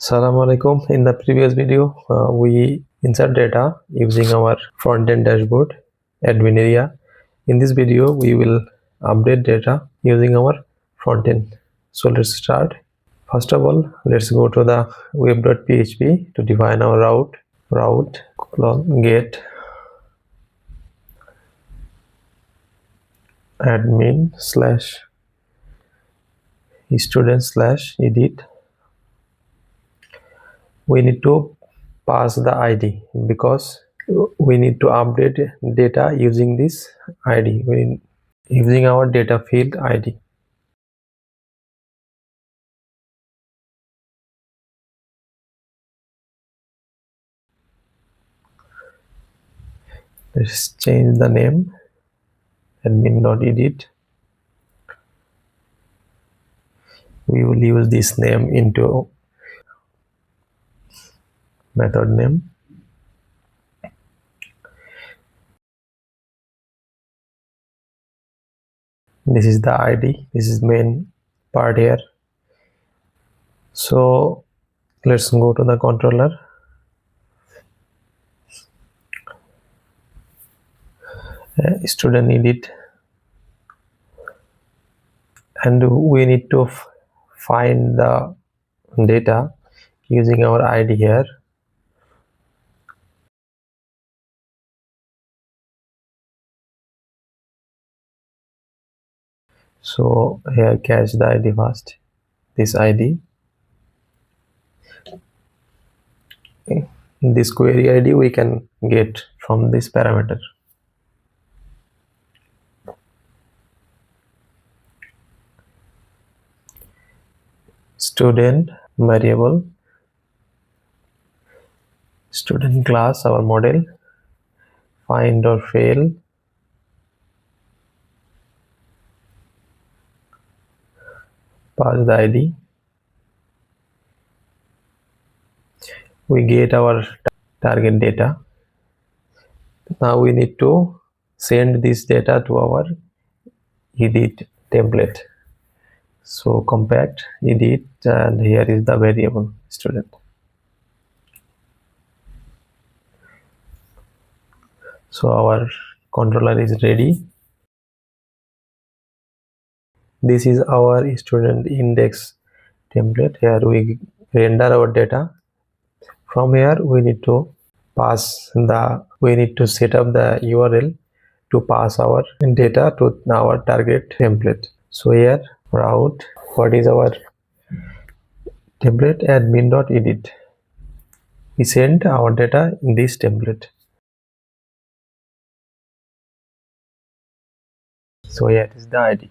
Assalamu alaikum. In the previous video, we insert data using our front-end dashboard admin area. In this video, we will update data using our front-end. So let's start. First of all, let's go to the web.php to define our route get admin / student / edit. We need to pass the ID because we need to update data using this ID, using our data field ID. Let's change the name admin.edit. We will use this name into method name. This is the ID. This is main part here. So let's go to the controller. Student edit, and we need to find the data using our ID here. So here, catch the ID first, this ID. This query ID we can get from this parameter. Student variable, student class, our model, find or fail, pass the ID. We get our target data. Now we need to send this data to our edit template. So compact edit, and here is the variable student. So our controller is ready. This is our student index template. Here we render our data. From here we need to set up the URL to pass our data to our target template. So here route, what is our template? Admin.edit. We send our data in this template. So here is the ID.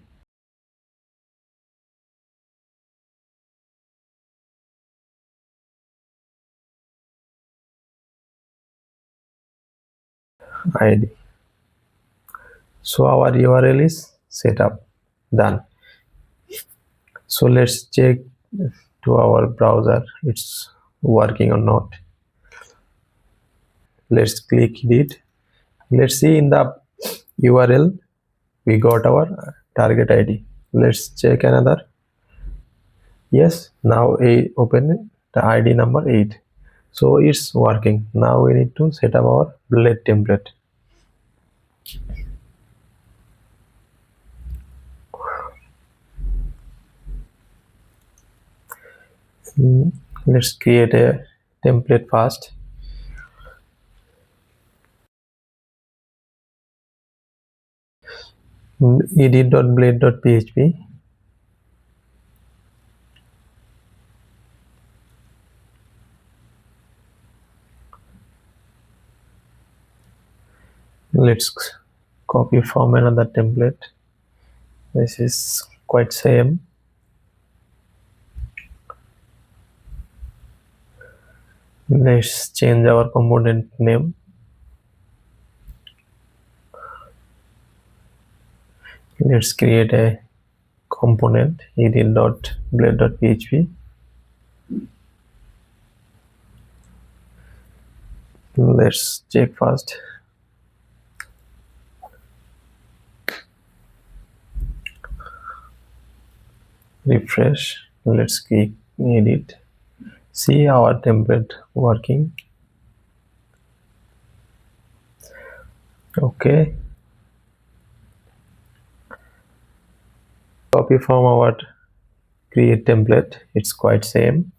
So our URL is set up, done. So let's check to our browser it's working or not. Let's click edit. Let's see in the URL we got our target ID. Let's check another. Yes, now open the ID number 8. So it's working. Now we need to set up our blade template. Let's create a template first. edit.blade.php. Let's copy from another template. This is quite same. Let's change our component name. Let's create a component edit.blade.php. Let's check first. Refresh. Let's click edit. See our template working. Okay, copy from our create template, it's quite same.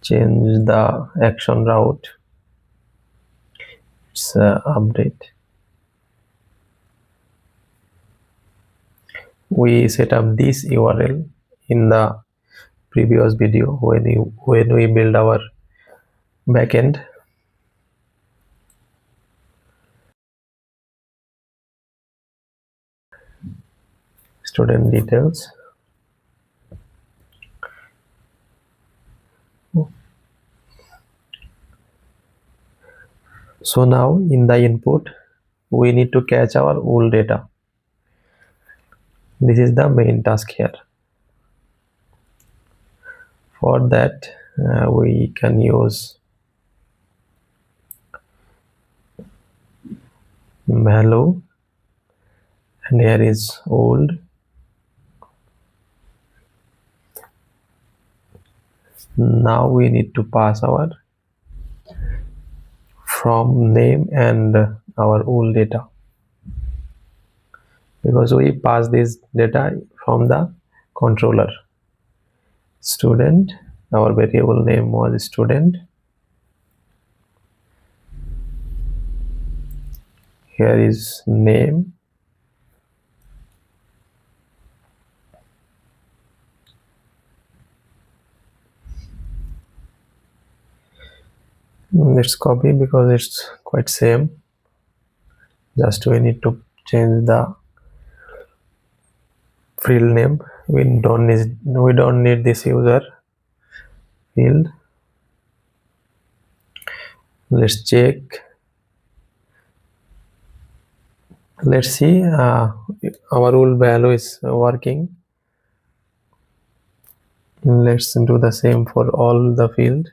Change the action route, it's update. We set up this URL in the previous video when we build our backend. Student details. So now in the input we need to catch our old data. This is the main task here. For that we can use value, and here is old. Now we need to pass our from name and our old data, because we pass this data from the controller. Student, our variable name was student. Here is name. Let's copy because it's quite same. Just we need to change the field name. We don't need this user field. Let's check. Let's see our old value is working. Let's do the same for all the field.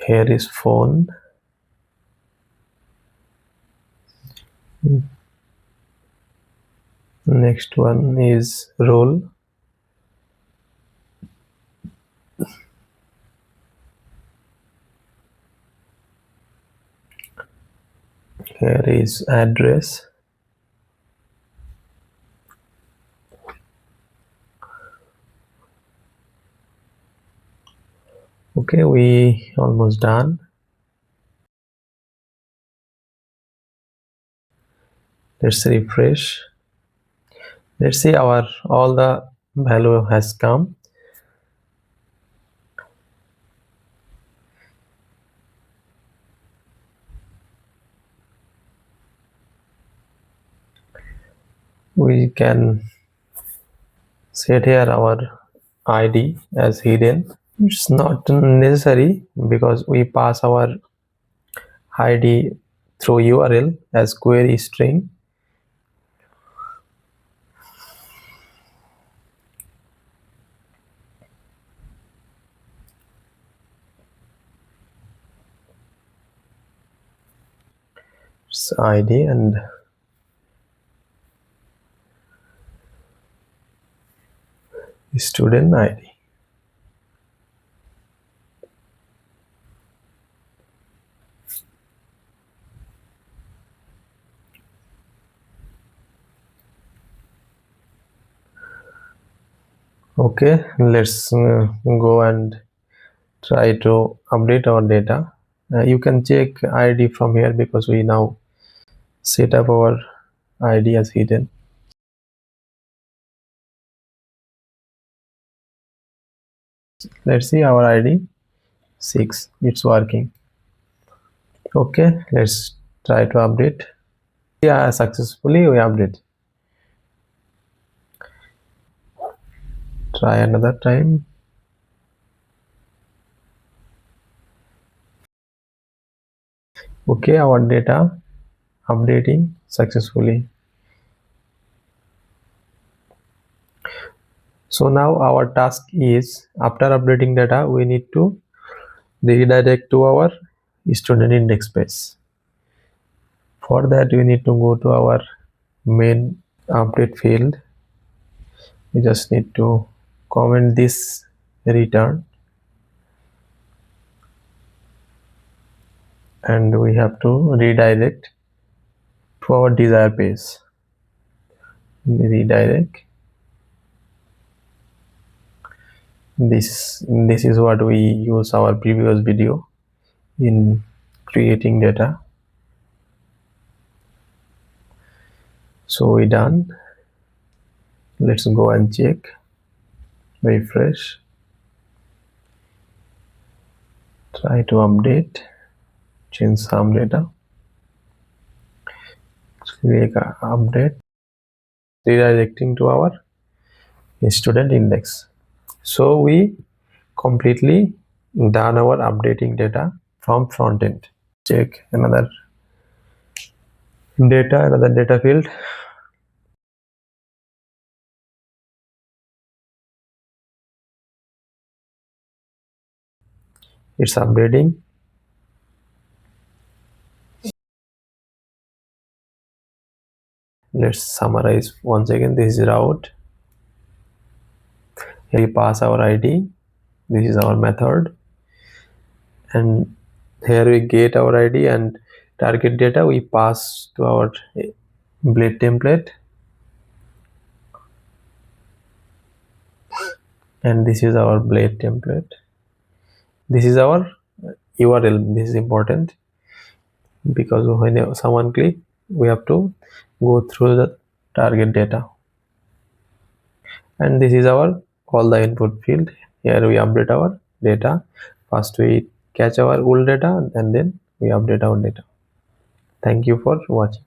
Here is phone. Next one is role. Here is address. Okay, we almost done. Let's refresh. Let's see our all the value has come. We can set here our ID as hidden. It's not necessary because we pass our ID through URL as query string. It's ID and student ID. Okay, let's go and try to update our data. You can check ID from here because we now set up our ID as hidden. Let's see our ID 6. It's working. Okay, let's try to update. Yeah, successfully we update. Try another time. Okay, our data updating successfully. So now our task is, after updating data, we need to redirect to our student index page. For that, we need to go to our main update field. We just need to comment this return, and we have to redirect to our desired page. Redirect. This is what we use our previous video in creating data. So we done. Let's go and check, refresh, try to update, change some data, click update, redirecting to our student index. So we completely done our updating data from front end. Check another data field. It's updating. Let's summarize once again. This is route. Here we pass our ID. This is our method, and here we get our ID and target data we pass to our blade template, and this is our blade template. This is our URL. This is important because when someone click, we have to go through the target data. And this is our all the input field. Here we update our data. First we catch our old data and then we update our data. Thank you for watching.